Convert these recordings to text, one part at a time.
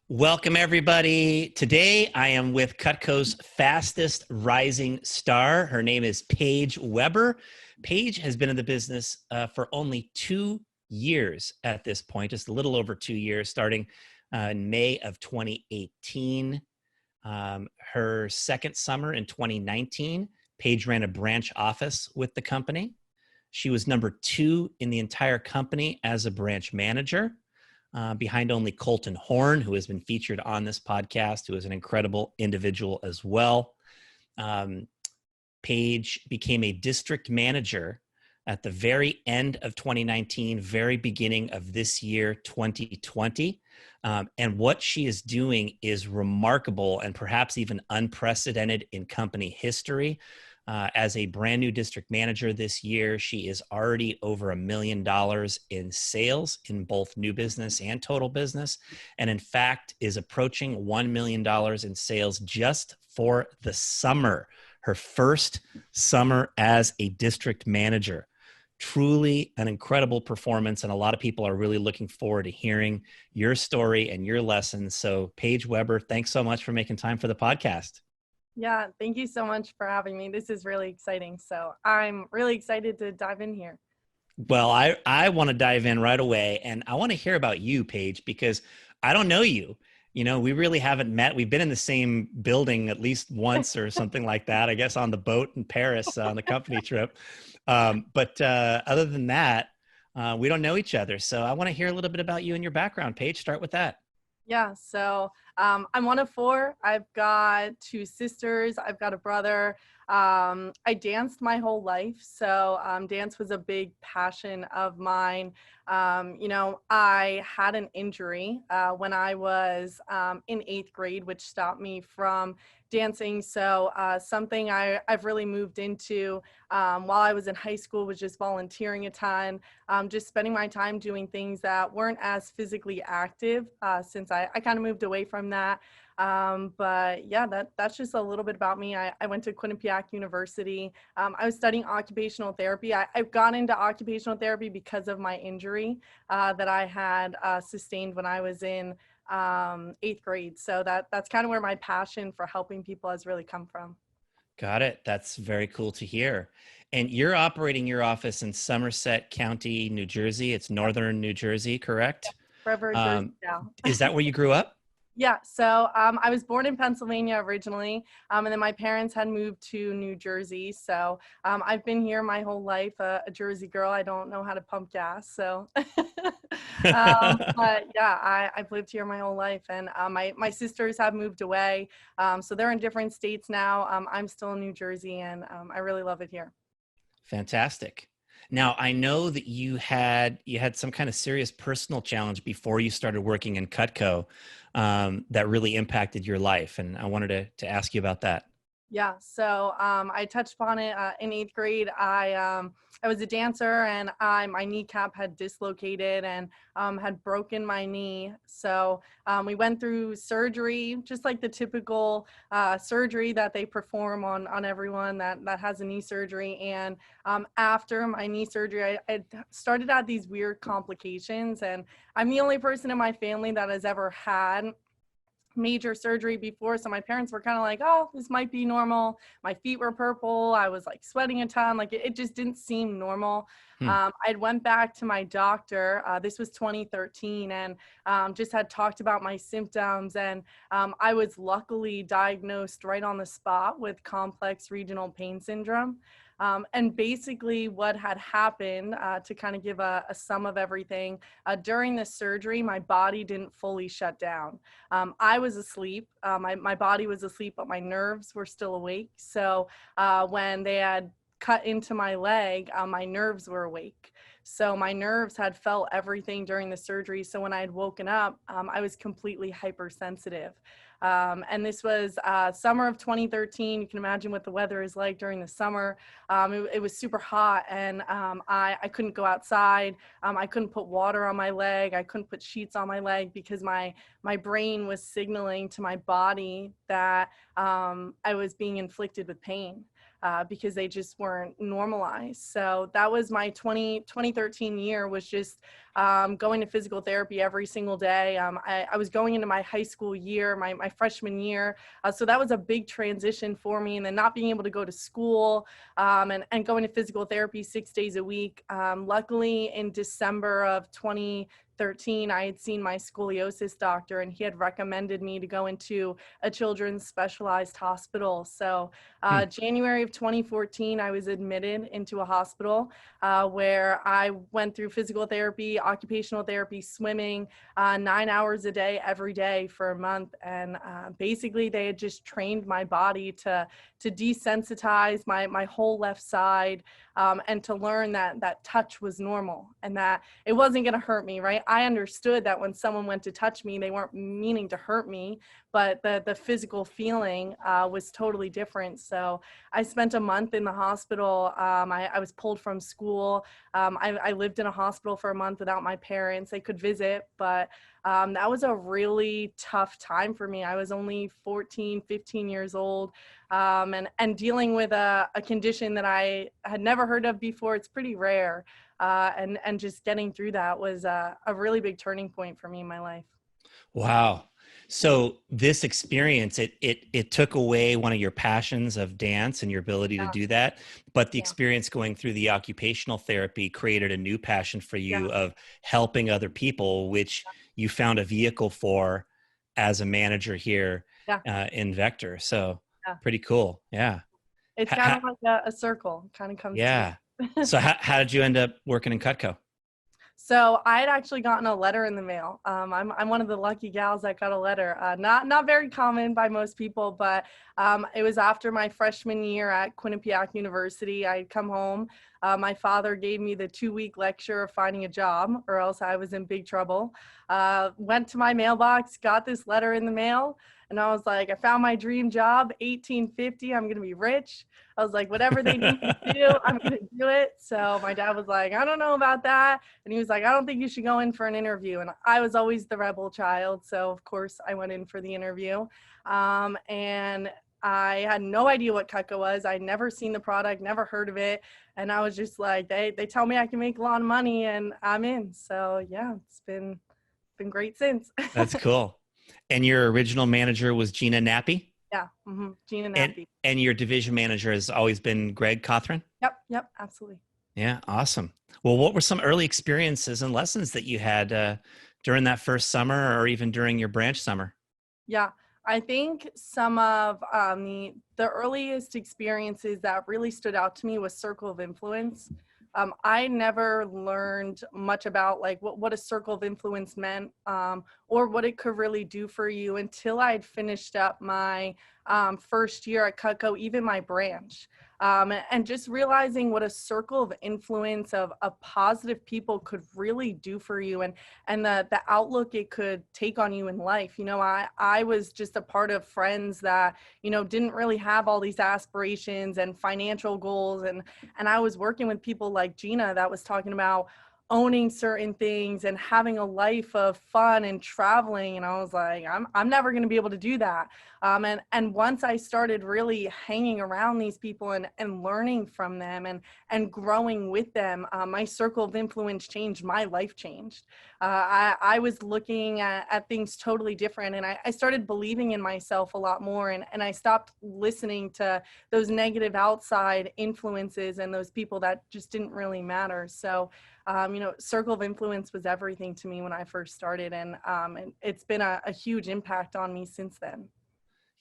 Welcome, everybody. Today, I am with Cutco's fastest rising star. Her name is Paige Weber. Paige has been in the business for only 2 years at this point, just a little over 2 years, starting in May of 2018. Her second summer in 2019, Paige ran a branch office with the company. She was number 2 in the entire company as a branch manager. Behind only Colton Horn, who has been featured on this podcast, who is an incredible individual as well. Paige became a district manager at the very end of 2019, very beginning of this year, 2020. And what she is doing is remarkable and perhaps even unprecedented in company history. As a brand new district manager this year, she is already over $1 million in sales in both new business and total business. And in fact, is approaching $1 million in sales just for the summer, her first summer as a district manager. Truly an incredible performance. And a lot of people are really looking forward to hearing your story and your lessons. So Paige Weber, thanks so much for making time for the podcast. Yeah, thank you so much for having me. This is really exciting. So I'm really excited to dive in here. Well, I want to dive in right away, and I want to hear about you, Paige, because I don't know you. You know, we really haven't met. We've been in the same building at least once or something like that, I guess on the boat in Paris on the company trip. But other than that, we don't know each other. So I want to hear a little bit about you and your background. Paige, start with that. Yeah, so I'm one of 4. I've got 2 sisters. I've got a brother. I danced my whole life, so dance was a big passion of mine. I had an injury when I was in 8th grade, which stopped me from dancing. So something I've really moved into while I was in high school was just volunteering a ton, just spending my time doing things that weren't as physically active since I kind of moved away from that. But yeah, that's just a little bit about me. I went to Quinnipiac University. I was studying occupational therapy. I've gone into occupational therapy because of my injury that I had sustained when I was in 8th grade. So that's kind of where my passion for helping people has really come from. Got it. That's very cool to hear. And you're operating your office in Somerset County, New Jersey. It's northern New Jersey, correct? Forever Jersey now. Is that where you grew up? Yeah, so I was born in Pennsylvania originally, and then my parents had moved to New Jersey. So I've been here my whole life, a Jersey girl. I don't know how to pump gas, so. But yeah, I've lived here my whole life, and my sisters have moved away, so they're in different states now. I'm still in New Jersey, and I really love it here. Fantastic. Now, I know that you had some kind of serious personal challenge before you started working in Cutco that really impacted your life, and I wanted to ask you about that. Yeah, so I touched upon it in 8th grade. I was a dancer, and my kneecap had dislocated and had broken my knee. So we went through surgery, just like the typical surgery that they perform on everyone that has a knee surgery. And after my knee surgery, I started to have these weird complications, and I'm the only person in my family that has ever had major surgery before, so my parents were kind of like, oh, this might be normal. My feet were purple. I was like sweating a ton. Like it just didn't seem normal. I went back to my doctor. This was 2013, and just had talked about my symptoms, and I was luckily diagnosed right on the spot with complex regional pain syndrome. And basically what had happened, to kind of give a sum of everything, during the surgery, my body didn't fully shut down. I was asleep. My body was asleep, but my nerves were still awake. So when they had cut into my leg, my nerves were awake. So my nerves had felt everything during the surgery. So when I had woken up, I was completely hypersensitive. And this was summer of 2013. You can imagine what the weather is like during the summer. It was super hot, and I couldn't go outside. I couldn't put water on my leg. I couldn't put sheets on my leg because my brain was signaling to my body that I was being inflicted with pain. because they just weren't normalized. So that was my 2013 year, was just going to physical therapy every single day. I was going into my high school year, my freshman year. So that was a big transition for me. And then not being able to go to school, and going to physical therapy 6 days a week. Luckily, in December of 2013, I had seen my scoliosis doctor, and he had recommended me to go into a children's specialized hospital. So January of 2014, I was admitted into a hospital where I went through physical therapy, occupational therapy, swimming, 9 hours a day, every day for a month. And basically they had just trained my body to desensitize my whole left side, and to learn that touch was normal and that it wasn't going to hurt me, right? I understood that when someone went to touch me, they weren't meaning to hurt me, but the physical feeling was totally different. So I spent a month in the hospital. I was pulled from school. I lived in a hospital for a month without my parents. They could visit, but that was a really tough time for me. I was only 14, 15 years old, and dealing with a condition that I had never heard of before. It's pretty rare. And just getting through that was a really big turning point for me in my life. Wow. So this experience, it took away one of your passions of dance and your ability to Yeah, do that. But the yeah, experience going through the occupational therapy created a new passion for yeah, you of helping other people, which you found a vehicle for as a manager here yeah, in Vector. So yeah. pretty cool. Yeah. It's Ha- kind of ha- like a circle, kind of comes yeah. together. So how did you end up working in Cutco? So I had actually gotten a letter in the mail. I'm one of the lucky gals that got a letter. Not very common by most people, but it was after my freshman year at Quinnipiac University. I'd come home. My father gave me the 2-week lecture of finding a job, or else I was in big trouble. Went to my mailbox, got this letter in the mail, and I was like, I found my dream job, 1850. I'm gonna be rich. I was like, whatever they need me to do, I'm gonna do it. So my dad was like, I don't know about that. And he was like, I don't think you should go in for an interview. And I was always the rebel child. So of course I went in for the interview. And I had no idea what Cutco was. I'd never seen the product, never heard of it. And I was just like, they tell me I can make a lot of money and I'm in. So yeah, it's been great since. That's cool. And your original manager was Gina Nappy? Yeah. Gina And Nappy. and your division manager has always been Greg Cothran? Yep, absolutely. Yeah, awesome. Well, what were some early experiences and lessons that you had during that first summer or even during your branch summer? Yeah, I think some of the earliest experiences that really stood out to me was circle of influence. I never learned much about like what a circle of influence meant, or what it could really do for you until I'd finished up my first year at Cutco, even my branch. And just realizing what a circle of influence of positive people could really do for you, and the outlook it could take on you in life. You know, I was just a part of friends that, you know, didn't really have all these aspirations and financial goals. And I was working with people like Gina that was talking about owning certain things and having a life of fun and traveling. And I was like, I'm never going to be able to do that. And once I started really hanging around these people and learning from them and growing with them, my circle of influence changed, my life changed. I was looking at things totally different, and I started believing in myself a lot more, and I stopped listening to those negative outside influences and those people that just didn't really matter. So you know, circle of influence was everything to me when I first started, and it's been a huge impact on me since then.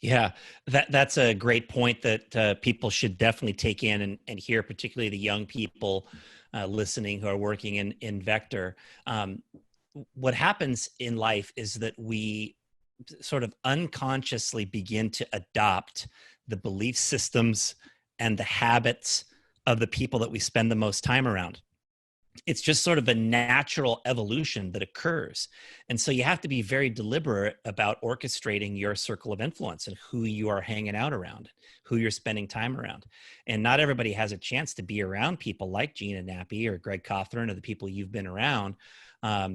Yeah, that's a great point that people should definitely take in and hear, particularly the young people listening who are working in Vector. What happens in life is that we sort of unconsciously begin to adopt the belief systems and the habits of the people that we spend the most time around. It's just sort of a natural evolution that occurs. And so you have to be very deliberate about orchestrating your circle of influence and who you are hanging out around, who you're spending time around. And not everybody has a chance to be around people like Gina Nappy or Greg Cothran or the people you've been around.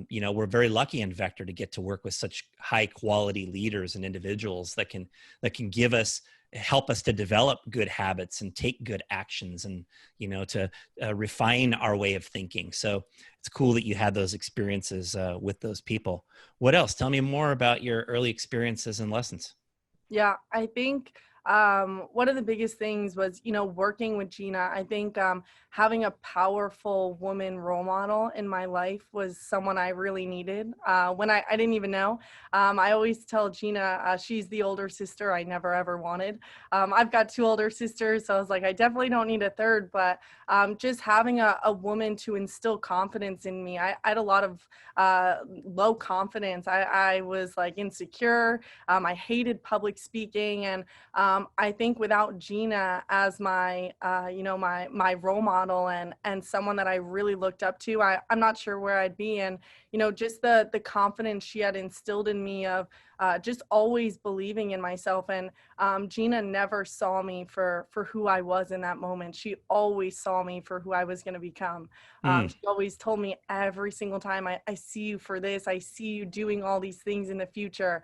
You know, we're very lucky in Vector to get to work with such high quality leaders and individuals that can give us help us to develop good habits and take good actions, and to refine our way of thinking. So it's cool that you had those experiences with those people. What else? Tell me more about your early experiences and lessons. Yeah, I think one of the biggest things was, working with Gina. I think having a powerful woman role model in my life was someone I really needed when I didn't even know. I always tell Gina, she's the older sister I never ever wanted. I've got two older sisters, so I was like, I definitely don't need a third, but just having a woman to instill confidence in me. I had a lot of low confidence. I was like insecure. I hated public speaking, and I think without Gina as my, my role model and someone that I really looked up to, I'm not sure where I'd be. And, just the confidence she had instilled in me of just always believing in myself. And Gina never saw me for who I was in that moment. She always saw me for who I was going to become. She always told me every single time, I see you for this. I see you doing all these things in the future.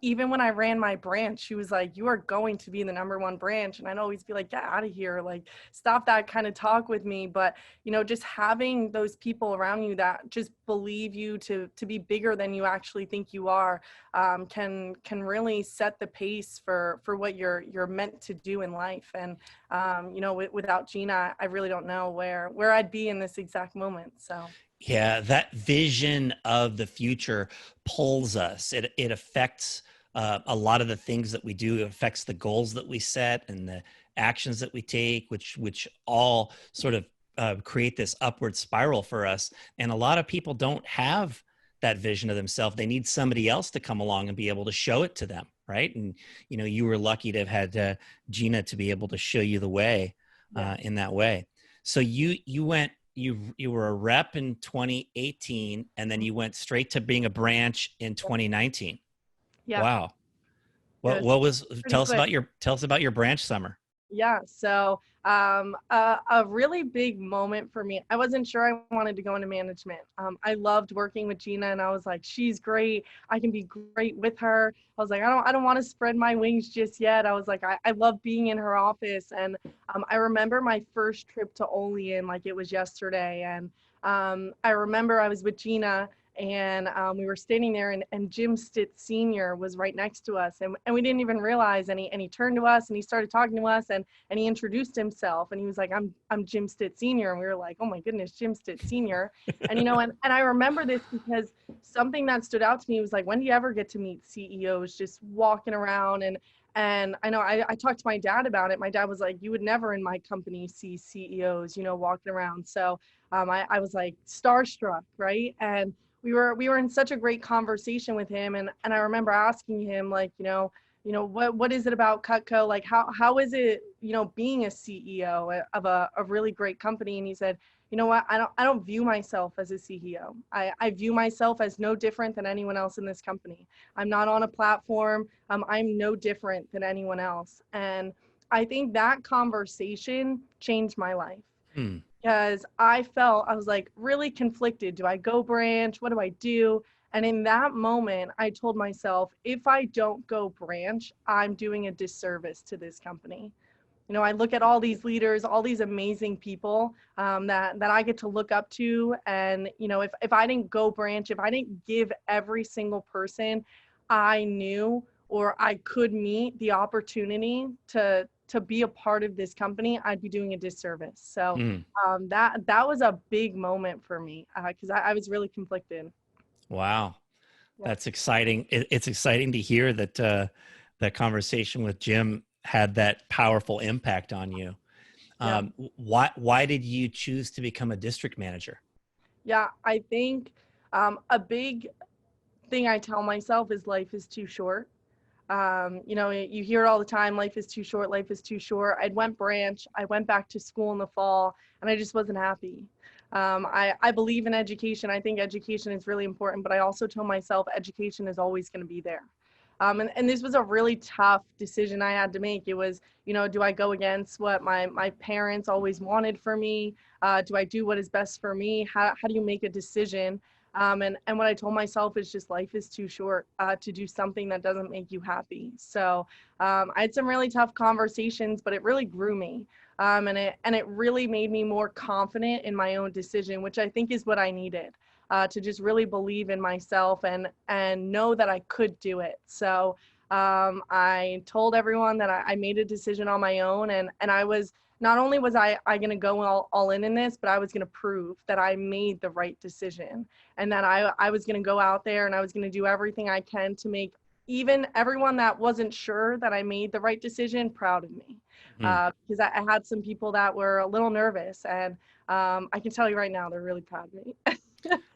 Even when I ran my branch, she was like, you are going to be the #1 branch. And I'd always be like, get out of here. Like, stop that kind of talk with me. But, just having those people around you that just believe you to be bigger than you actually think you are, can really set the pace for what you're meant to do in life. And without Gina, I really don't know where I'd be in this exact moment. So yeah, that vision of the future pulls us. It affects a lot of the things that we do. It affects the goals that we set and the actions that we take, which all sort of create this upward spiral for us. And a lot of people don't have that vision of themselves. They need somebody else to come along and be able to show it to them, right? And you were lucky to have had Gina to be able to show you the way in that way. So you went. You were a rep in 2018, and then you went straight to being a branch in 2019. yeah. Wow. It What was, was pretty tell us quick. about your branch summer. Yeah, so a really big moment for me. I wasn't sure I wanted to go into management. I loved working with Gina, and I was like, she's great. I can be great with her. I was like, I don't want to spread my wings just yet. I was like, I love being in her office. And I remember my first trip to Olean like it was yesterday. And I remember I was with Gina, and we were standing there, and Jim Stitt Sr. was right next to us, and we didn't even realize, and he turned to us and he started talking to us, and he introduced himself, and he was like, I'm Jim Stitt Sr. And we were like, oh my goodness, Jim Stitt Sr. And and I remember this because something that stood out to me was like, when do you ever get to meet CEOs just walking around? And I know I talked to my dad about it. My dad was like, you would never in my company see CEOs, walking around. So I was like starstruck, right? And we were in such a great conversation with him, and I remember asking him, like, what is it about Cutco, like how is it, being a CEO of a really great company? And he said, you know what, I don't view myself as a CEO. I view myself as no different than anyone else in this company. I'm not on a platform. I'm no different than anyone else. And I think that conversation changed my life. Hmm. Because I was like really conflicted. Do I go branch? What do I do? And in that moment, I told myself, if I don't go branch, I'm doing a disservice to this company. I look at all these leaders, all these amazing people that I get to look up to. And, if I didn't go branch, if I didn't give every single person I knew or I could meet the opportunity to be a part of this company, I'd be doing a disservice. So Hmm. that was a big moment for me because I was really conflicted. Wow. Yeah. That's exciting. It's exciting to hear that that conversation with Jim had that powerful impact on you. Yeah. Why did you choose to become a district manager? Yeah. I think a big thing I tell myself is life is too short. You hear it all the time, life is too short, life is too short. I went branch, I went back to school in the fall, and I just wasn't happy. I believe in education. I think education is really important, but I also told myself education is always going to be there. And this was a really tough decision I had to make. It was, do I go against what my parents always wanted for me? Do I do what is best for me? How do you make a decision? And what I told myself is just life is too short to do something that doesn't make you happy. So I had some really tough conversations, but it really grew me. And it really made me more confident in my own decision, which I think is what I needed, to just really believe in myself and know that I could do it. So I told everyone that I made a decision on my own, and I was not only was I going to go all in this, but I was going to prove that I made the right decision, and that I was going to go out there and I was going to do everything I can to make even everyone that wasn't sure that I made the right decision proud of me. Mhm. Because I had some people that were a little nervous, and I can tell you right now, they're really proud of me.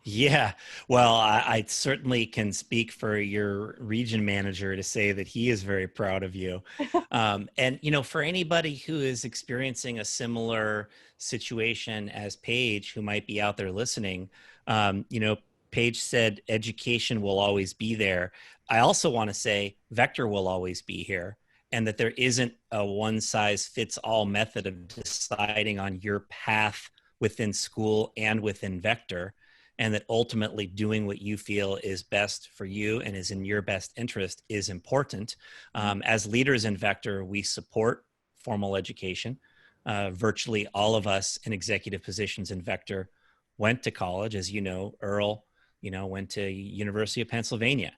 Yeah, well, I certainly can speak for your region manager to say that he is very proud of you. And, for anybody who is experiencing a similar situation as Paige, who might be out there listening, Paige said education will always be there. I also want to say Vector will always be here, and that there isn't a one size fits all method of deciding on your path within school and within Vector, and that ultimately doing what you feel is best for you and is in your best interest is important. As leaders in Vector, we support formal education. Virtually all of us in executive positions in Vector went to college. As you know, Earl, went to University of Pennsylvania.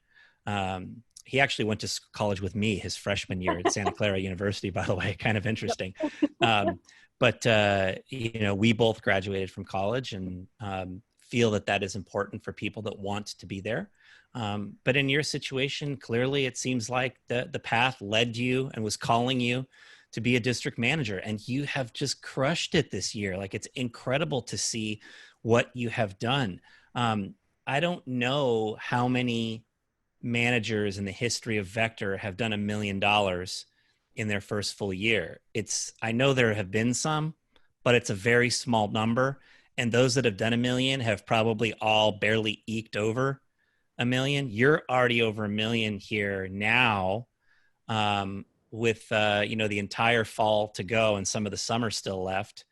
He actually went to college with me his freshman year at Santa Clara University, by the way, kind of interesting. But we both graduated from college, and feel that is important for people that want to be there. But in your situation, clearly it seems like the path led you and was calling you to be a district manager, and you have just crushed it this year. Like, it's incredible to see what you have done. I don't know how many managers in the history of Vector have done $1 million in their first full year. I know there have been some, but it's a very small number. And those that have done $1 million have probably all barely eked over $1 million. You're already over $1 million here now, with the entire fall to go and some of the summer still left.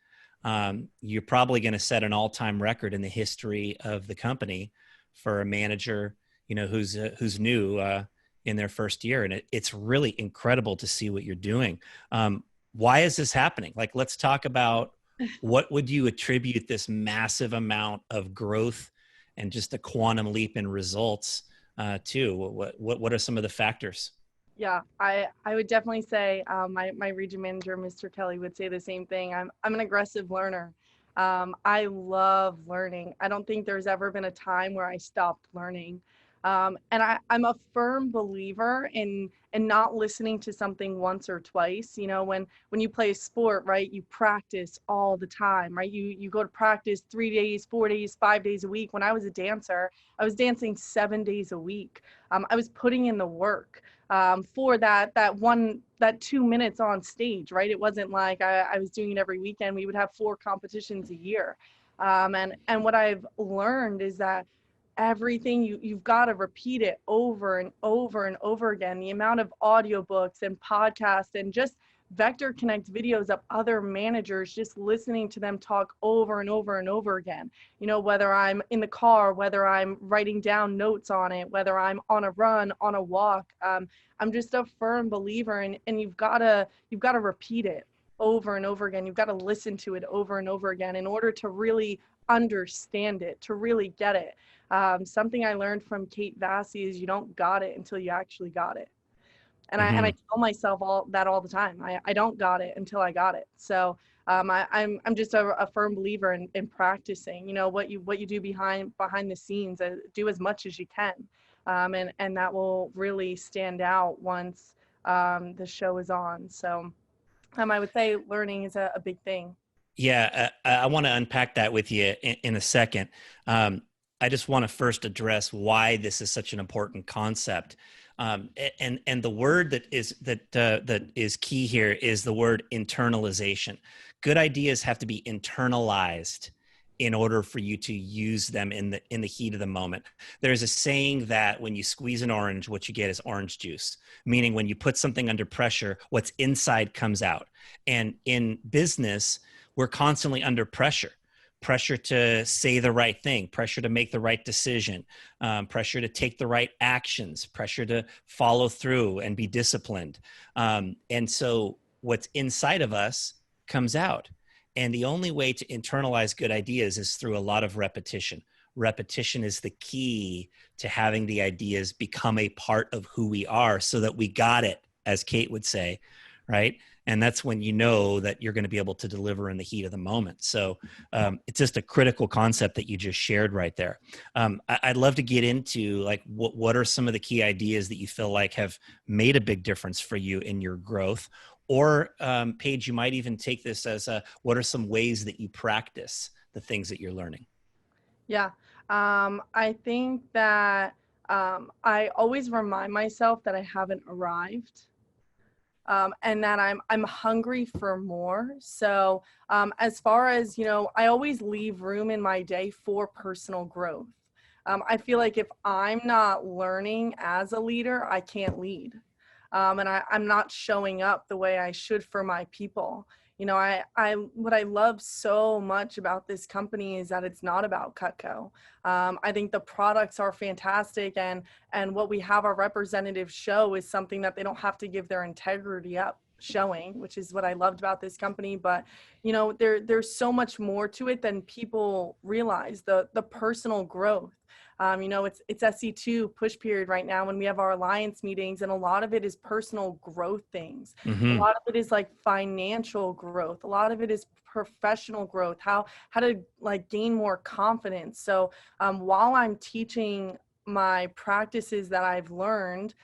You're probably going to set an all-time record in the history of the company for a manager, who's new in their first year, and it's really incredible to see what you're doing. Why is this happening? Like, let's talk about what would you attribute this massive amount of growth and just a quantum leap in results to? What are some of the factors? Yeah, I would definitely say my region manager, Mr. Kelly, would say the same thing. I'm an aggressive learner. I love learning. I don't think there's ever been a time where I stopped learning. And I'm a firm believer in not listening to something once or twice. When you play a sport, right, you practice all the time, right? You go to practice 3 days, 4 days, 5 days a week. When I was a dancer, I was dancing 7 days a week. I was putting in the work for that 2 minutes on stage, right? It wasn't like I was doing it every weekend. We would have 4 competitions a year. And what I've learned is that everything you've got to repeat it over and over and over again. The amount of audiobooks and podcasts and just Vector Connect videos of other managers, just listening to them talk over and over and over again. Whether I'm in the car, whether I'm writing down notes on it, whether I'm on a run, on a walk. I'm just a firm believer, and you've got to repeat it over and over again. You've got to listen to it over and over again in order to really understand it, to really get it. Something I learned from Kate Vassy is you don't got it until you actually got it. And I tell myself all the time. I don't got it until I got it. So I'm just a firm believer in practicing. What you do behind the scenes. Do as much as you can, and that will really stand out once the show is on. So I would say learning is a big thing. Yeah, I want to unpack that with you in a second. I just want to first address why this is such an important concept. And the word that is key here is the word internalization. Good ideas have to be internalized in order for you to use them in the heat of the moment. There's a saying that when you squeeze an orange, what you get is orange juice, meaning when you put something under pressure, what's inside comes out. And in business, we're constantly under pressure. pressure to say the right thing, pressure to make the right decision, pressure to take the right actions, pressure to follow through and be disciplined. And so what's inside of us comes out. And the only way to internalize good ideas is through a lot of repetition. Repetition is the key to having the ideas become a part of who we are so that we got it, as Kate would say, right? And that's when you know that you're going to be able to deliver in the heat of the moment. So it's just a critical concept that you just shared right there. I'd love to get into like what are some of the key ideas that you feel like have made a big difference for you in your growth? Or Paige, you might even take this as what are some ways that you practice the things that you're learning? Yeah. I think that I always remind myself that I haven't arrived. And that I'm hungry for more. So as far as, I always leave room in my day for personal growth. I feel like if I'm not learning as a leader, I can't lead. And I'm not showing up the way I should for my people. What I love so much about this company is that it's not about Cutco. I think the products are fantastic, and what we have our representatives show is something that they don't have to give their integrity up showing, which is what I loved about this company. But there's so much more to it than people realize. The personal growth. It's SC2 push period right now when we have our alliance meetings, and a lot of it is personal growth things. A Mm-hmm. lot of it is like financial growth. A lot of it is professional growth, how to like gain more confidence. So while I'm teaching my practices that I've learned,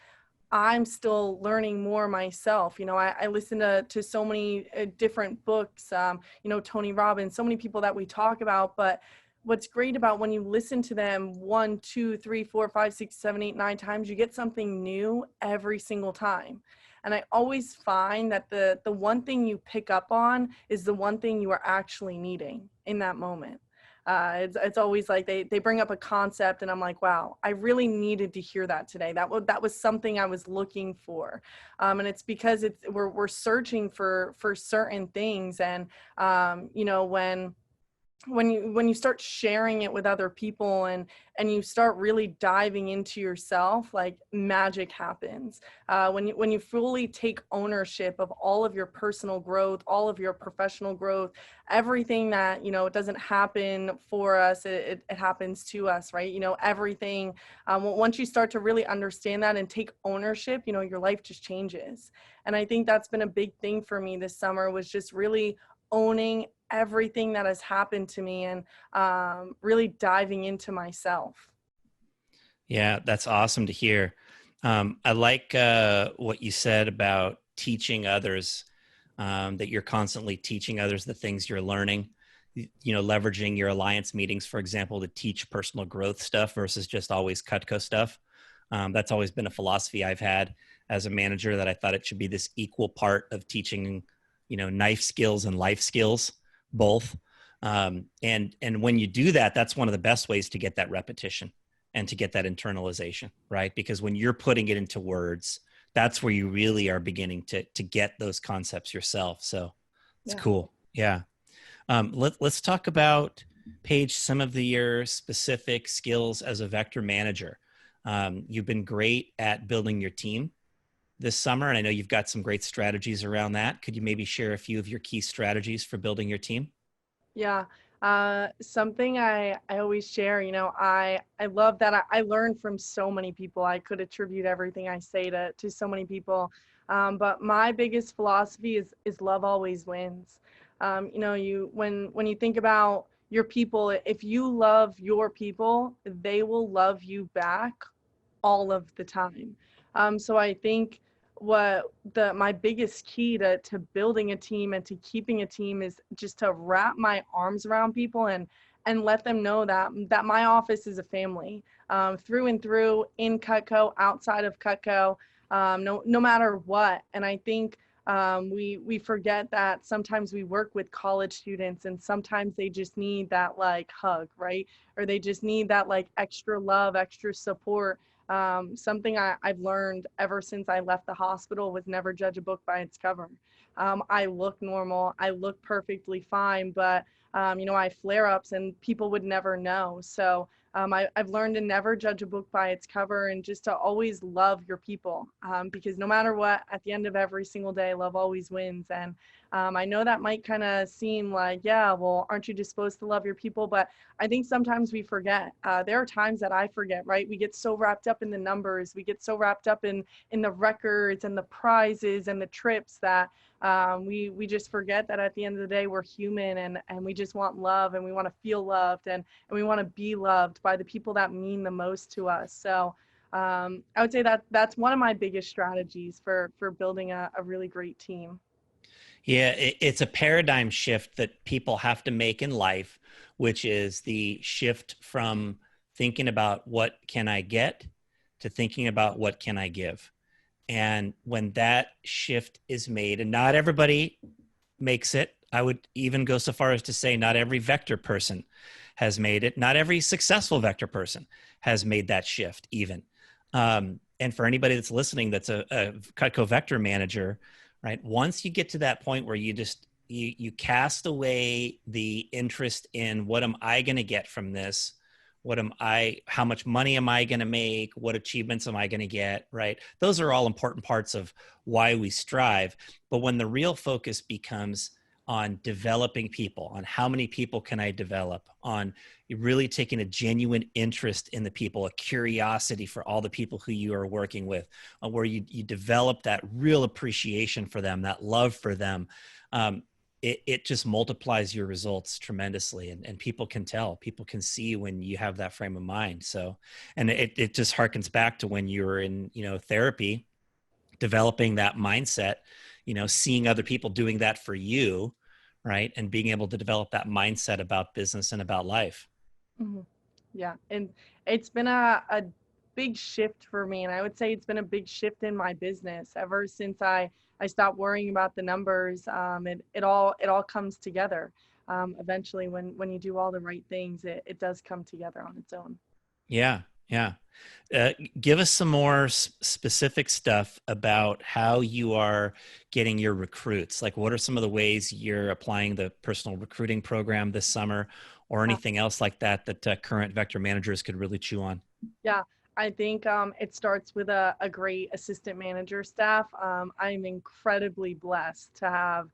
I'm still learning more myself. I listen to so many different books, Tony Robbins, so many people that we talk about. But what's great about when you listen to them 1, 2, 3, 4, 5, 6, 7, 8, 9 times, you get something new every single time. And I always find that the one thing you pick up on is the one thing you are actually needing in that moment. It's always like they bring up a concept and I'm like, wow, I really needed to hear that today. That was something I was looking for. And it's because we're searching for certain things. And, when you start sharing it with other people and you start really diving into yourself, like magic happens. When you fully take ownership of all of your personal growth, all of your professional growth, everything that it doesn't happen for us, it happens to us, right? Everything. Once you start to really understand that and take ownership, your life just changes. And I think that's been a big thing for me this summer, was just really owning everything that has happened to me and really diving into myself. Yeah, that's awesome to hear. I like what you said about teaching others, that you're constantly teaching others the things you're learning, leveraging your alliance meetings, for example, to teach personal growth stuff versus just always Cutco stuff. That's always been a philosophy I've had as a manager, that I thought it should be this equal part of teaching, knife skills and life skills, both. And when you do that, that's one of the best ways to get that repetition and to get that internalization, right? Because when you're putting it into words, that's where you really are beginning to get those concepts yourself. So it's Yeah. cool. Yeah. Let's talk about, Paige, some of your specific skills as a vector manager. You've been great at building your team this summer, and I know you've got some great strategies around that. Could you maybe share a few of your key strategies for building your team? Yeah. Something I always share, I love that I learn from so many people. I could attribute everything I say to so many people. But my biggest philosophy is love always wins. When you think about your people, if you love your people, they will love you back all of the time. So I think my biggest key to building a team and to keeping a team is just to wrap my arms around people and let them know that my office is a family, through and through, in Cutco, outside of Cutco, no matter what. And I think we forget that sometimes we work with college students and sometimes they just need that like hug, right? Or they just need that like extra love, extra support. Something I've learned ever since I left the hospital was never judge a book by its cover. I look normal, I look perfectly fine, but I have flare-ups and people would never know. So I've learned to never judge a book by its cover, and just to always love your people, because no matter what, at the end of every single day, love always wins. And I know that might kind of seem like, yeah, well, aren't you just supposed to love your people? But I think sometimes we forget. There are times that I forget, right? We get so wrapped up in the numbers. We get so wrapped up in the records and the prizes and the trips that we just forget that at the end of the day, we're human, and we just want love, and we want to feel loved, and we want to be loved by the people that mean the most to us. So I would say that that's one of my biggest strategies for building a really great team. Yeah, it's a paradigm shift that people have to make in life, which is the shift from thinking about what can I get to thinking about what can I give. And when that shift is made, and not everybody makes it, I would even go so far as to say not every vector person has made it. Not every successful vector person has made that shift even. And for anybody that's listening, that's a Cutco vector manager, right? Once you get to that point where you cast away the interest in what am I going to get from this? How much money am I going to make? What achievements am I going to get? Right? Those are all important parts of why we strive. But when the real focus becomes on developing people, on how many people can I develop, on really taking a genuine interest in the people, a curiosity for all the people who you are working with, where you develop that real appreciation for them, that love for them, it just multiplies your results tremendously. And people can tell, people can see when you have that frame of mind. So, and it just harkens back to when you were in, therapy, developing that mindset, seeing other people doing that for you, right? And being able to develop that mindset about business and about life. Mhm. Yeah, and it's been a big shift for me, and I would say it's been a big shift in my business ever since I stopped worrying about the numbers. It all comes together. Eventually, when you do all the right things, it does come together on its own. Yeah. Yeah. Give us some more specific stuff about how you are getting your recruits. Like, what are some of the ways you're applying the personal recruiting program this summer, or anything else like that current vector managers could really chew on? Yeah, I think it starts with a great assistant manager staff. I'm incredibly blessed to have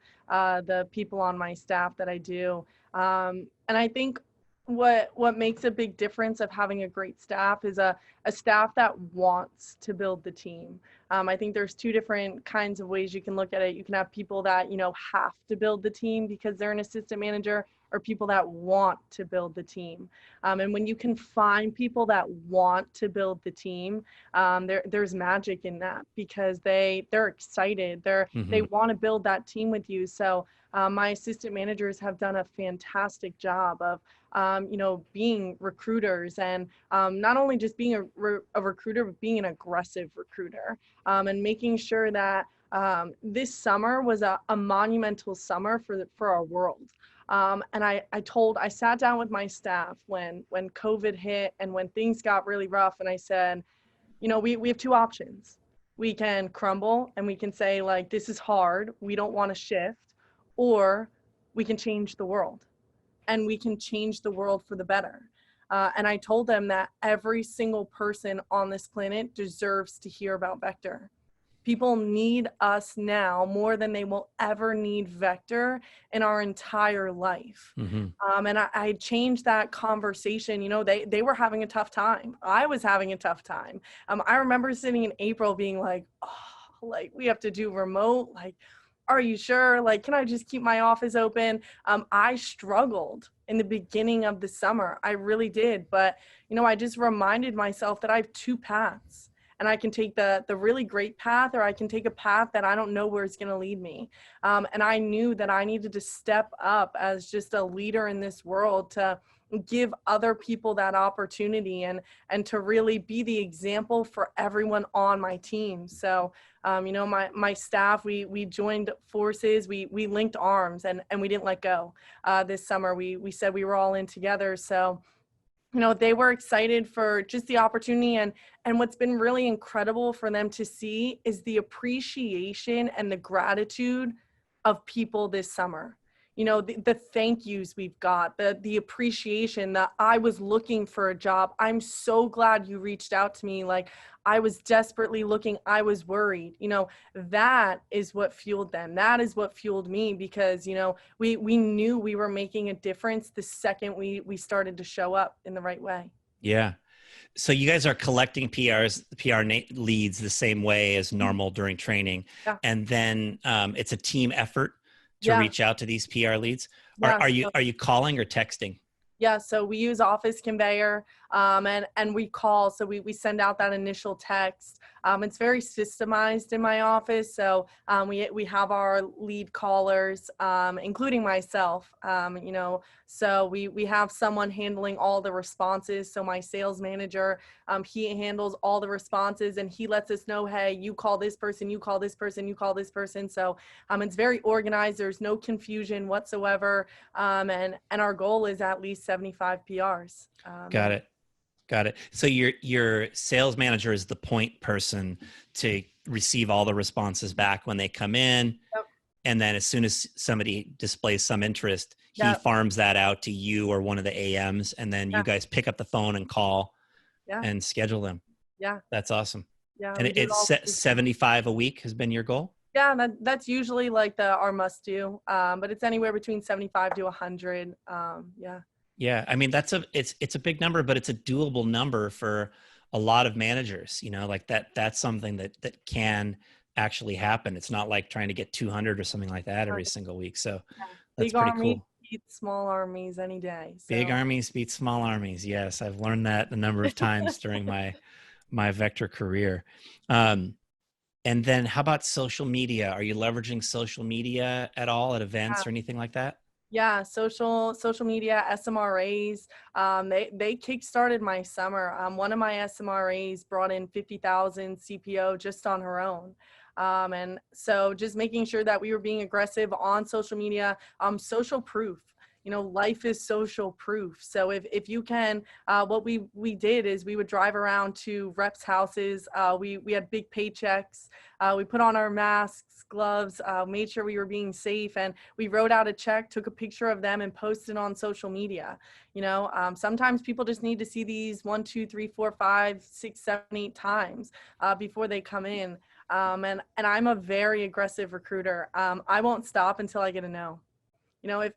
the people on my staff that I do. And I think what makes a big difference of having a great staff is a staff that wants to build the team. I think there's two different kinds of ways you can look at it. You can have people that, have to build the team because they're an assistant manager, or people that want to build the team. And when you can find people that want to build the team, there's magic in that, because they're excited. They Mm-hmm. want to build that team with you. So my assistant managers have done a fantastic job of being recruiters, and not only just being a recruiter, but being an aggressive recruiter, and making sure that this summer was a monumental summer for our world. And I sat down with my staff when COVID hit and when things got really rough. And I said, we have two options. We can crumble and we can say, like, this is hard, we don't want to shift, or we can change the world, and we can change the world for the better. And I told them that every single person on this planet deserves to hear about Vector. People need us now more than they will ever need Vector in our entire life. Mm-hmm. And I changed that conversation. They were having a tough time. I was having a tough time. I remember sitting in April being like, oh, like, we have to do remote. Like, are you sure? Like, can I just keep my office open? I struggled in the beginning of the summer. I really did. But, I just reminded myself that I have two paths. And I can take the really great path, or I can take a path that I don't know where it's going to lead me. And I knew that I needed to step up as just a leader in this world to give other people that opportunity, and to really be the example for everyone on my team. So, my staff, we joined forces, we linked arms, and we didn't let go. This summer, we said we were all in together. So, they were excited for just the opportunity, and what's been really incredible for them to see is the appreciation and the gratitude of people this summer. the thank yous we've got, the appreciation that I was looking for a job. I'm so glad you reached out to me. Like, I was desperately looking, I was worried. That is what fueled them. That is what fueled me, because, we knew we were making a difference the second we started to show up in the right way. Yeah. So you guys are collecting leads the same way as normal during training. Yeah. And then it's a team effort to Yeah. reach out to these PR leads. Yeah. Are you calling or texting? Yeah, so we use Office Conveyor, and we call. So we send out that initial text. It's very systemized in my office. So we have our lead callers, including myself. So we have someone handling all the responses. So my sales manager, he handles all the responses, and he lets us know, hey, you call this person, you call this person, you call this person. So it's very organized. There's no confusion whatsoever. And our goal is at least 75 PRs. Got it. Got it. So your sales manager is the point person to receive all the responses back when they come in. Yep. And then as soon as somebody displays some interest, he Yep. farms that out to you or one of the AMs. And then you guys pick up the phone and call and schedule them. Yeah. That's awesome. Yeah. And it's 75 a week has been your goal? Yeah, that's usually like our must do, but it's anywhere between 75 to 100. Yeah. Yeah, I mean it's a big number, but it's a doable number for a lot of managers. Like that's something that can actually happen. It's not like trying to get 200 or something like that every single week. So that's pretty cool. Beat small armies any day. So. Big armies beat small armies. Yes, I've learned that a number of times during my vector career. And then how about social media? Are you leveraging social media at all at events or anything like that? Yeah, social media, SMRAs, they kickstarted my summer. One of my SMRAs brought in 50,000 CPO just on her own. And so just making sure that we were being aggressive on social media, social proof. Life is social proof. So if you can, what we did is we would drive around to reps' houses. We had big paychecks. We put on our masks, gloves, made sure we were being safe, and we wrote out a check, took a picture of them, and posted on social media. Sometimes people just need to see these 1, 2, 3, 4, 5, 6, 7, 8 times before they come in. And I'm a very aggressive recruiter. I won't stop until I get a no.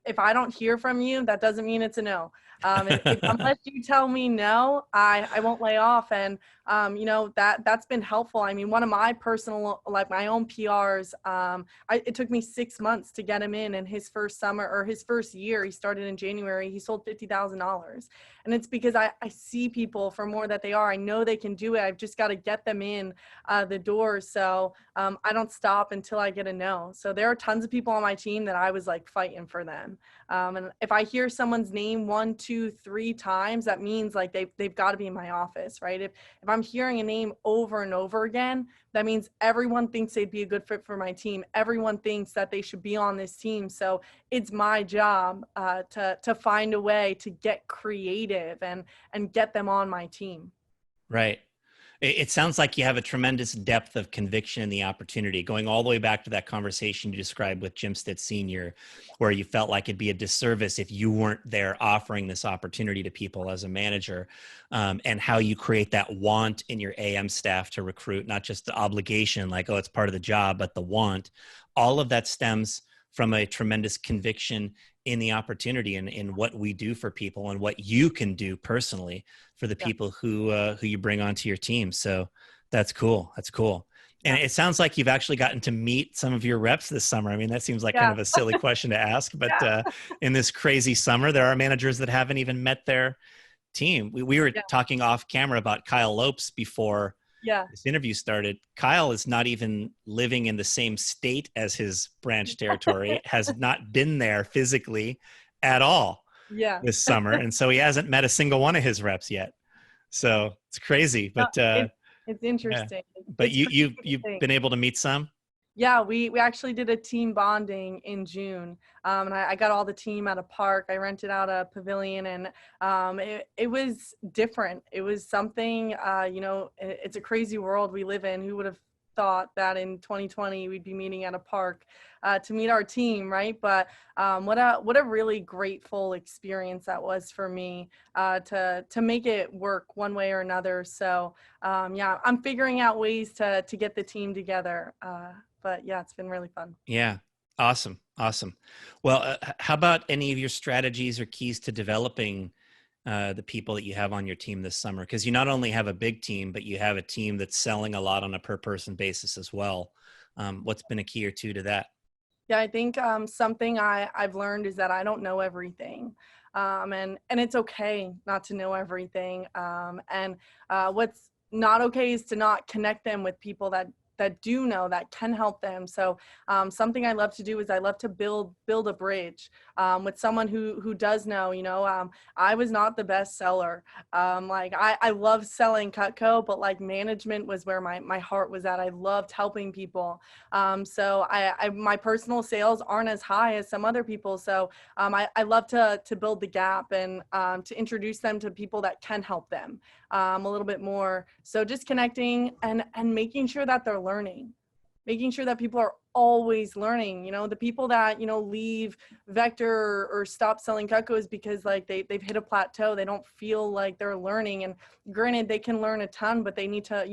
If I don't hear from you, that doesn't mean it's a no. Unless you tell me no, I won't lay off. And, that's been helpful. I mean, one of my personal, like my own PRs, it took me 6 months to get him in his first summer or his first year. He started in January. He sold $50,000. And it's because I see people for more that they are. I know they can do it. I've just got to get them in the door. So I don't stop until I get a no. So there are tons of people on my team that I was like fighting for them. And if I hear someone's name 1, 2, 3 times, that means like they've got to be in my office, right? If I'm hearing a name over and over again, that means everyone thinks they'd be a good fit for my team. Everyone thinks that they should be on this team. So it's my job to find a way to get creative and get them on my team. Right. It sounds like you have a tremendous depth of conviction in the opportunity, going all the way back to that conversation you described with Jim Stitt Sr., where you felt like it'd be a disservice if you weren't there offering this opportunity to people as a manager, and how you create that want in your AM staff to recruit, not just the obligation, like, oh, it's part of the job, but the want. All of that stems from a tremendous conviction in the opportunity and in what we do for people and what you can do personally for the people who you bring onto your team. So that's cool. That's cool. And it sounds like you've actually gotten to meet some of your reps this summer. I mean, that seems like kind of a silly question to ask, but in this crazy summer, there are managers that haven't even met their team. We were talking off camera about Kyle Lopes before this interview started. Kyle is not even living in the same state as his branch territory, has not been there physically at all this summer. And so he hasn't met a single one of his reps yet. So it's crazy, but it's interesting. But you've been able to meet some? Yeah, we actually did a team bonding in June. And I got all the team at a park. I rented out a pavilion, and it was different. It was something, it's a crazy world we live in. Who would have thought that in 2020 we'd be meeting at a park to meet our team, right? But what a really grateful experience that was for me to make it work one way or another. So yeah, I'm figuring out ways to get the team together. But yeah, it's been really fun. Yeah. Awesome. Awesome. Well, how about any of your strategies or keys to developing the people that you have on your team this summer? Because you not only have a big team, but you have a team that's selling a lot on a per person basis as well. What's been a key or two to that? Yeah, I think something I've learned is that I don't know everything. And it's okay not to know everything. And what's not okay is to not connect them with people that do know, that can help them. So something I love to do is I love to build a bridge with someone who does know. I was not the best seller. Like I love selling Cutco, but like management was where my heart was at. I loved helping people. So my personal sales aren't as high as some other people. So I love to build the gap and to introduce them to people that can help them a little bit more. So just connecting and making sure that they're learning, making sure that people are always learning. The people that, leave Vector or stop selling Cutco is because like they've hit a plateau. They don't feel like they're learning. And granted, they can learn a ton, but you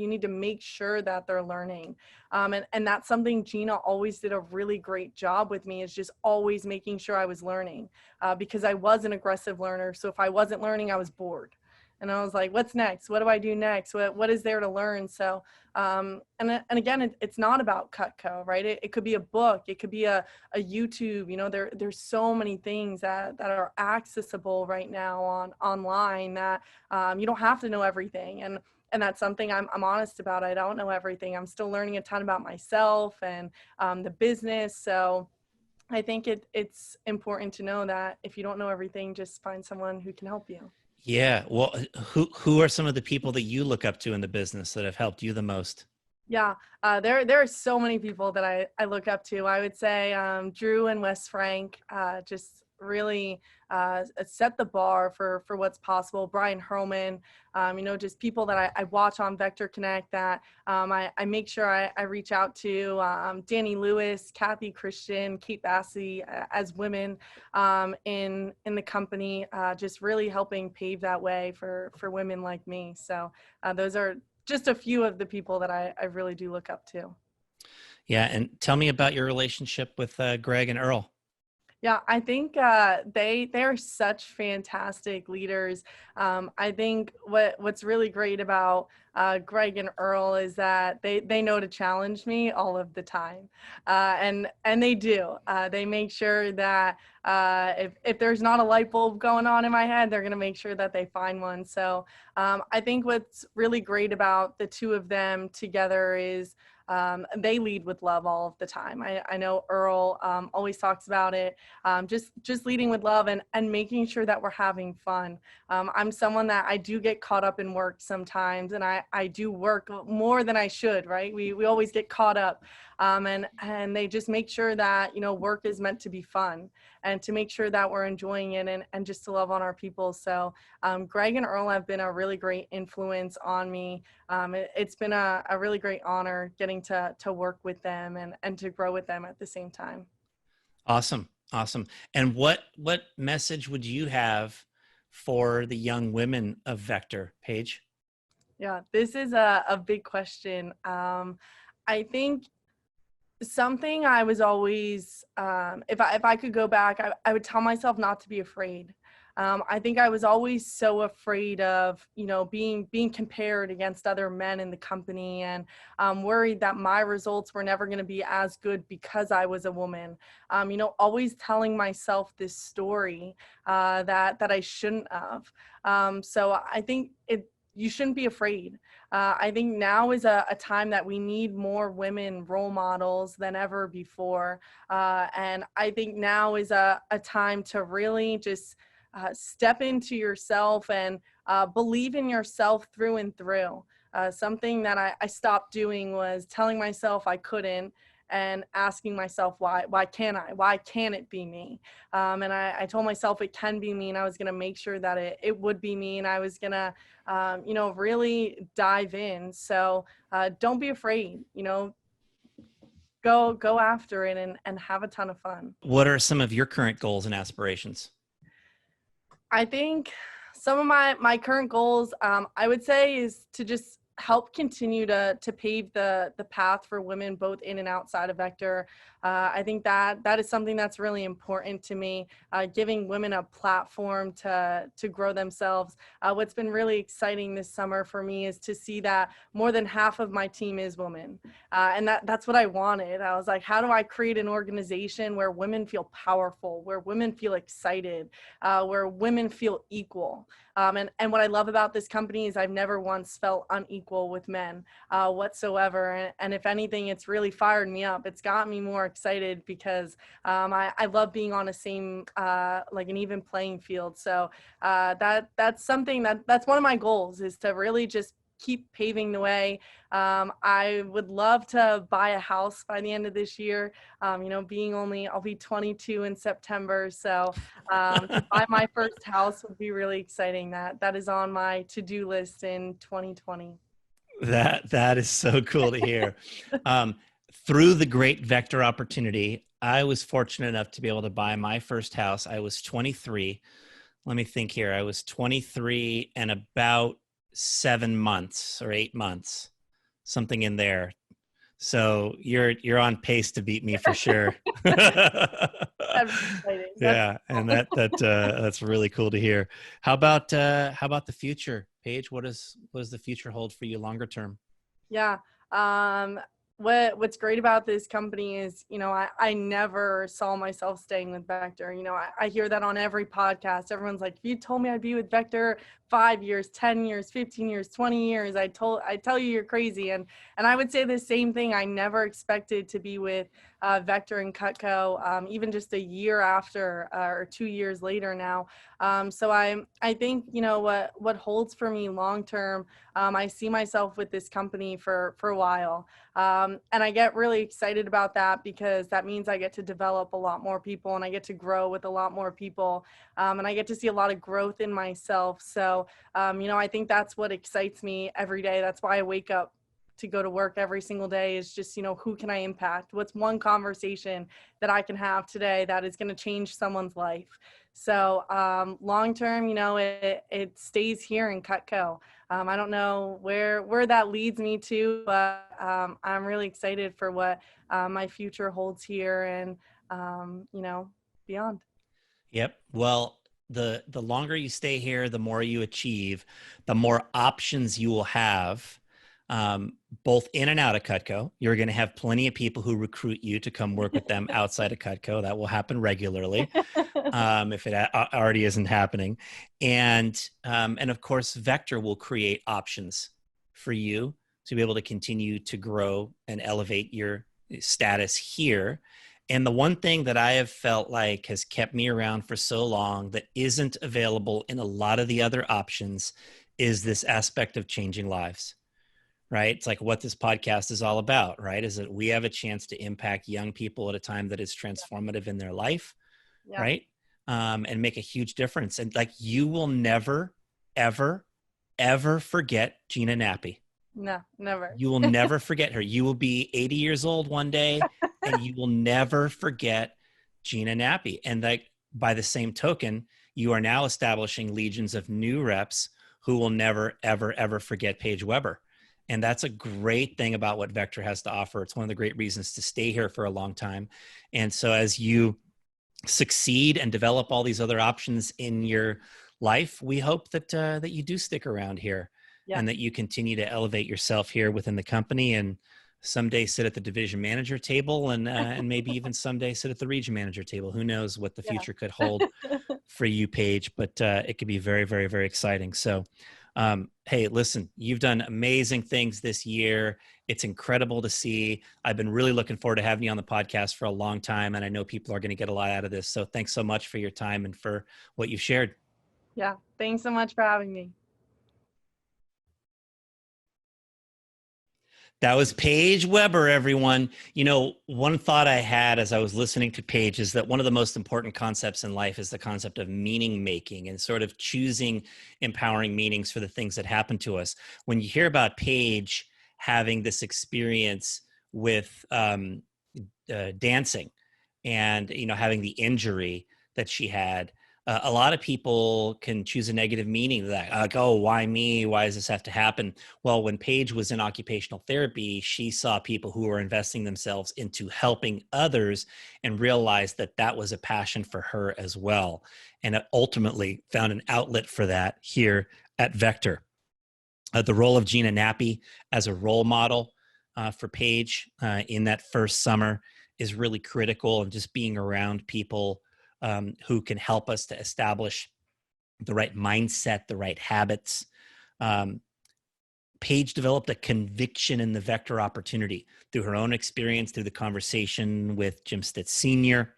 need to make sure that they're learning. And that's something Gina always did a really great job with me, is just always making sure I was learning because I was an aggressive learner. So if I wasn't learning, I was bored. And I was like, what's next? What do I do next? What is there to learn? So, and again, it's not about Cutco, right? It could be a book. It could be a YouTube. There's so many things that are accessible right now online that you don't have to know everything. And that's something I'm honest about. I don't know everything. I'm still learning a ton about myself and the business. So I think it's important to know that if you don't know everything, just find someone who can help you. Yeah. Well, who are some of the people that you look up to in the business that have helped you the most? Yeah, there are so many people that I look up to. I would say Drew and Wes Frank just really set the bar for what's possible. Brian Hurlman, just people that I watch on Vector Connect that I make sure I reach out to. Danny Lewis, Kathy Christian, Kate Bassey as women in the company, just really helping pave that way for women like me. So those are just a few of the people that I really do look up to. Yeah. And tell me about your relationship with Greg and Earl. Yeah, I think they are such fantastic leaders. I think what's really great about Greg and Earl is that they know to challenge me all of the time, and they do. They make sure that if there's not a light bulb going on in my head, they're going to make sure that they find one. So I think what's really great about the two of them together is they lead with love all of the time. I know Earl always talks about it, just leading with love and making sure that we're having fun. I'm someone that I do get caught up in work sometimes, and I do work more than I should, right? We always get caught up, and they just make sure that, work is meant to be fun and to make sure that we're enjoying it and just to love on our people. So Greg and Earl have been a really great influence on me. It's been a really great honor getting to work with them and to grow with them at the same time. Awesome. Awesome. And what message would you have for the young women of Vector, Paige? Yeah, this is a big question. I think something I was always, if I could go back, I would tell myself not to be afraid. I think I was always so afraid of, being compared against other men in the company, and worried that my results were never going to be as good because I was a woman. Always telling myself this story that I shouldn't have. So I think you shouldn't be afraid. I think now is a time that we need more women role models than ever before. And I think now is a time to really just step into yourself and believe in yourself through and through. Something that I stopped doing was telling myself I couldn't and asking myself, why can't I? Why can't it be me? And I told myself it can be me, and I was going to make sure that it would be me, and I was going to, really dive in. So don't be afraid, go after it and have a ton of fun. What are some of your current goals and aspirations? I think some of my current goals, I would say, is to just help continue to pave the path for women both in and outside of Vector. I think that is something that's really important to me, giving women a platform to grow themselves. What's been really exciting this summer for me is to see that more than half of my team is women, and that's what I wanted. I was like, how do I create an organization where women feel powerful, where women feel excited, where women feel equal? And what I love about this company is I've never once felt unequal with men whatsoever. And if anything, it's really fired me up. It's got me more excited because I love being on a same, like an even playing field. So that's something that's one of my goals, is to really just keep paving the way. I would love to buy a house by the end of this year. I'll be 22 in September. So to buy my first house would be really exciting. That is on my to-do list in 2020. That is so cool to hear. Through the great Vector opportunity, I was fortunate enough to be able to buy my first house. I was 23. Let me think here. I was 23 and about 7 months or 8 months, something in there. So you're on pace to beat me for sure. That's exciting. Yeah, and that's really cool to hear. How about the future, Paige? What does the future hold for you longer term? Yeah. What's great about this company is, I never saw myself staying with Vector. I hear that on every podcast. Everyone's like, if you told me I'd be with Vector 5 years, 10 years, 15 years, 20 years, I tell you you're crazy. And I would say the same thing. I never expected to be with Vector and Cutco, even just a year after, or 2 years later now. So I think, what holds for me long term, I see myself with this company for a while. And I get really excited about that because that means I get to develop a lot more people and I get to grow with a lot more people. And I get to see a lot of growth in myself. So, I think that's what excites me every day. That's why I wake up to go to work every single day, is just, who can I impact? What's one conversation that I can have today that is going to change someone's life? So long term, it stays here in Cutco. I don't know where that leads me to, but I'm really excited for what my future holds here and, beyond. Yep. Well, the longer you stay here, the more you achieve, the more options you will have, both in and out of Cutco. You're going to have plenty of people who recruit you to come work with them outside of Cutco. That will happen regularly, if it already isn't happening. And of course, Vector will create options for you to be able to continue to grow and elevate your status here. And the one thing that I have felt like has kept me around for so long that isn't available in a lot of the other options is this aspect of changing lives, right? It's like what this podcast is all about, right? Is that we have a chance to impact young people at a time that is transformative in their life, Yeah. right? And make a huge difference. And like, you will never, ever, ever forget Gina Nappy. No, never. You will never forget her. You will be 80 years old one day and you will never forget Gina Nappy. And like, by the same token, you are now establishing legions of new reps who will never, ever, ever forget Paige Weber. And that's a great thing about what Vector has to offer. It's one of the great reasons to stay here for a long time. And so as you succeed and develop all these other options in your life, we hope that you do stick around here. Yeah. And that you continue to elevate yourself here within the company, and someday sit at the division manager table, and maybe even someday sit at the region manager table. Who knows what the future could hold for you, Paige, but it could be very, very, very exciting. So, hey, listen, you've done amazing things this year. It's incredible to see. I've been really looking forward to having you on the podcast for a long time, and I know people are going to get a lot out of this. So thanks so much for your time and for what you've shared. Yeah. Thanks so much for having me. That was Paige Weber, everyone. One thought I had as I was listening to Paige is that one of the most important concepts in life is the concept of meaning making and sort of choosing empowering meanings for the things that happen to us. When you hear about Paige having this experience with dancing and, having the injury that she had, a lot of people can choose a negative meaning to that. Like, oh, why me? Why does this have to happen? Well, when Paige was in occupational therapy, she saw people who were investing themselves into helping others and realized that that was a passion for her as well. And ultimately found an outlet for that here at Vector. The role of Gina Nappy as a role model for Paige in that first summer is really critical, and just being around people who can help us to establish the right mindset, the right habits. Paige developed a conviction in the Vector opportunity through her own experience, through the conversation with Jim Stitz Sr.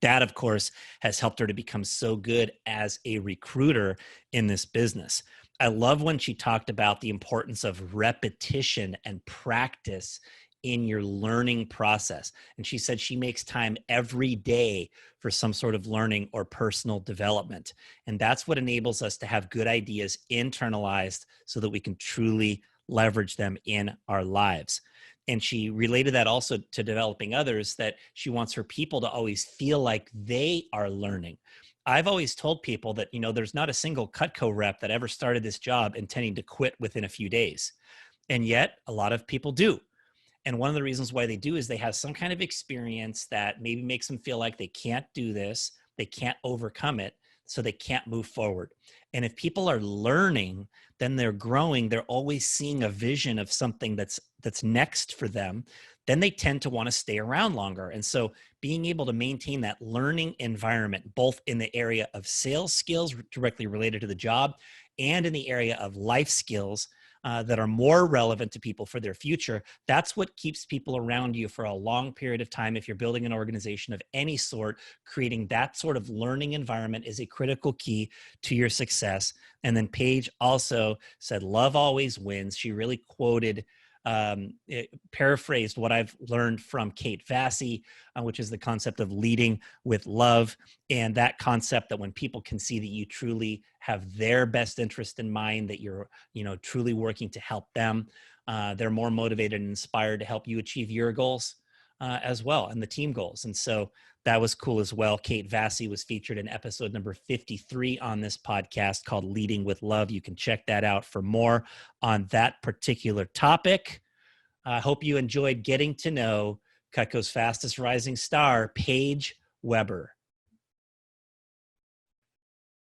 That, of course, has helped her to become so good as a recruiter in this business. I love when she talked about the importance of repetition and practice in your learning process. And she said she makes time every day for some sort of learning or personal development. And that's what enables us to have good ideas internalized so that we can truly leverage them in our lives. And she related that also to developing others, that she wants her people to always feel like they are learning. I've always told people that, there's not a single Cutco rep that ever started this job intending to quit within a few days. And yet a lot of people do. And one of the reasons why they do is they have some kind of experience that maybe makes them feel like they can't do this, they can't overcome it, so they can't move forward. And if people are learning, then they're growing, they're always seeing a vision of something that's next for them, then they tend to want to stay around longer. And so being able to maintain that learning environment, both in the area of sales skills directly related to the job and in the area of life skills, that are more relevant to people for their future, that's what keeps people around you for a long period of time. If you're building an organization of any sort, creating that sort of learning environment is a critical key to your success. And then Paige also said, love always wins. She really quoted, paraphrased what I've learned from Kate Vassy, which is the concept of leading with love. And that concept that when people can see that you truly have their best interest in mind, that you're, truly working to help them, they're more motivated and inspired to help you achieve your goals as well, and the team goals. And so that was cool as well. Kate Vassy was featured in episode number 53 on this podcast called Leading with Love. You can check that out for more on that particular topic. I hope you enjoyed getting to know Cutco's fastest rising star, Paige Weber.